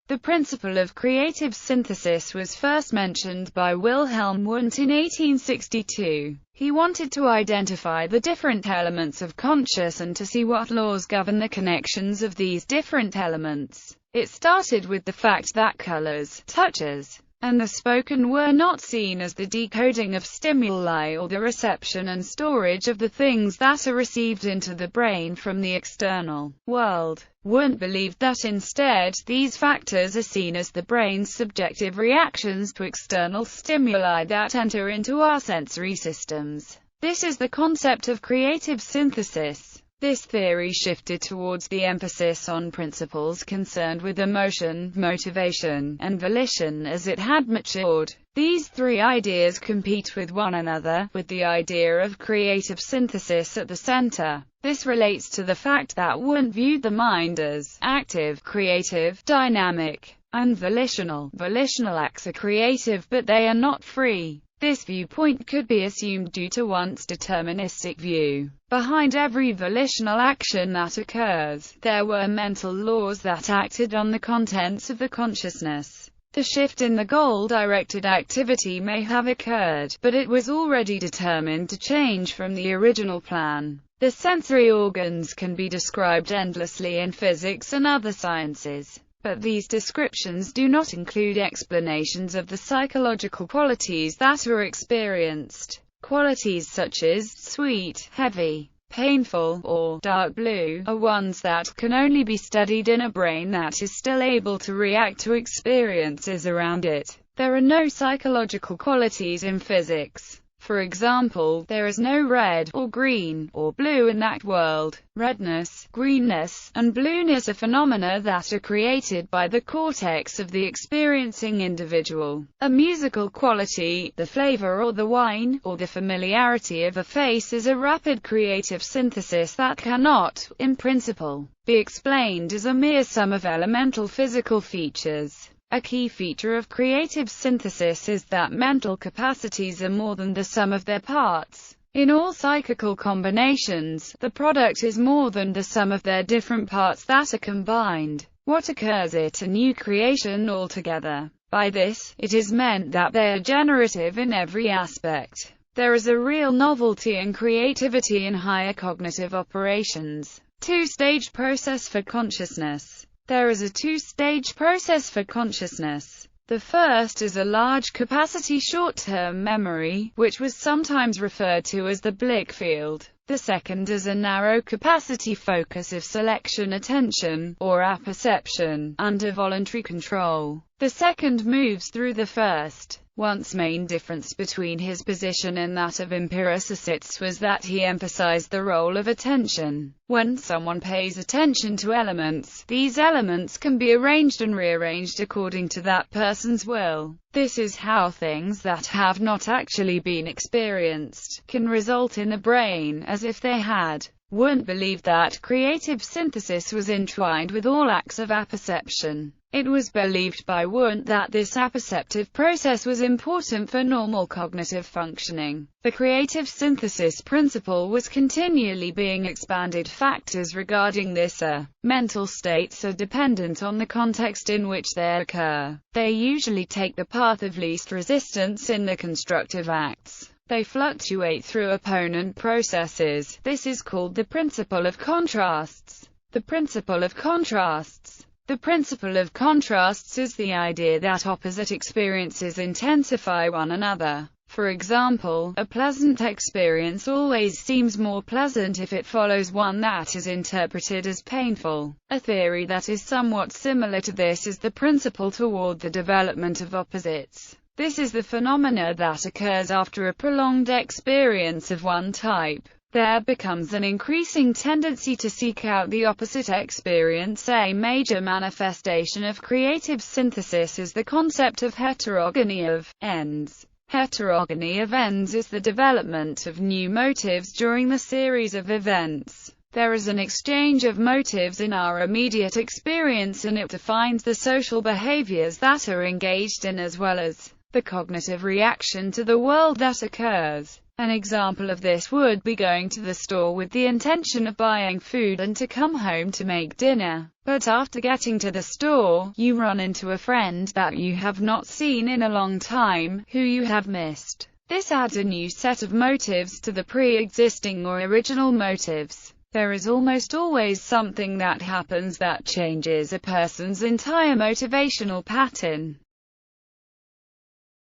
The principle of creative synthesis was first mentioned by Wilhelm Wundt in 1862. He wanted to identify the different elements of conscious and to see what laws govern the connections of these different elements. It started with the fact that colors, touches, and the spoken were not seen as the decoding of stimuli or the reception and storage of the things that are received into the brain from the external world. Wundt believed that instead, these factors are seen as the brain's subjective reactions to external stimuli that enter into our sensory systems. This is the concept of creative synthesis. This theory shifted towards the emphasis on principles concerned with emotion, motivation, and volition as it had matured. These three ideas compete with one another, with the idea of creative synthesis at the center. This relates to the fact that Wundt viewed the mind as active, creative, dynamic, and volitional. Volitional acts are creative, but they are not free. This viewpoint could be assumed due to Wundt's deterministic view. Behind every volitional action that occurs, there were mental laws that acted on the contents of the consciousness. The shift in the goal-directed activity may have occurred, but it was already determined to change from the original plan. The sensory organs can be described endlessly in physics and other sciences, but these descriptions do not include explanations of the psychological qualities that are experienced. Qualities such as sweet, heavy, painful, or dark blue are ones that can only be studied in a brain that is still able to react to experiences around it. There are no psychological qualities in physics. For example, there is no red, or green, or blue in that world. Redness, greenness, and blueness are phenomena that are created by the cortex of the experiencing individual. A musical quality, the flavor or the wine, or the familiarity of a face is a rapid creative synthesis that cannot, in principle, be explained as a mere sum of elemental physical features. A key feature of creative synthesis is that mental capacities are more than the sum of their parts. In all psychical combinations, the product is more than the sum of their different parts that are combined. What occurs is a new creation altogether. By this, it is meant that they are generative in every aspect. There is a real novelty and creativity in higher cognitive operations. Two-stage process for consciousness. There is a two-stage process for consciousness. The first is a large-capacity short-term memory, which was sometimes referred to as the Blick field. The second is a narrow-capacity focus of selection attention, or apperception, under voluntary control. The second moves through the first. Wundt's main difference between his position and that of empiricists was that he emphasized the role of attention. When someone pays attention to elements, these elements can be arranged and rearranged according to that person's will. This is how things that have not actually been experienced can result in the brain as if they had. Wundt believed that creative synthesis was entwined with all acts of apperception. It was believed by Wundt that this apperceptive process was important for normal cognitive functioning. The creative synthesis principle was continually being expanded. Factors regarding this are: mental states are dependent on the context in which they occur. They usually take the path of least resistance in the constructive acts. They fluctuate through opponent processes. This is called the principle of contrasts. The principle of contrasts. The principle of contrasts is the idea that opposite experiences intensify one another. For example, a pleasant experience always seems more pleasant if it follows one that is interpreted as painful. A theory that is somewhat similar to this is the principle toward the development of opposites. This is the phenomena that occurs after a prolonged experience of one type. There becomes an increasing tendency to seek out the opposite experience. A major manifestation of creative synthesis is the concept of heterogeny of ends. Heterogeny of ends is the development of new motives during the series of events. There is an exchange of motives in our immediate experience, and it defines the social behaviors that are engaged in as well as the cognitive reaction to the world that occurs. An example of this would be going to the store with the intention of buying food and to come home to make dinner. But after getting to the store, you run into a friend that you have not seen in a long time, who you have missed. This adds a new set of motives to the pre-existing or original motives. There is almost always something that happens that changes a person's entire motivational pattern.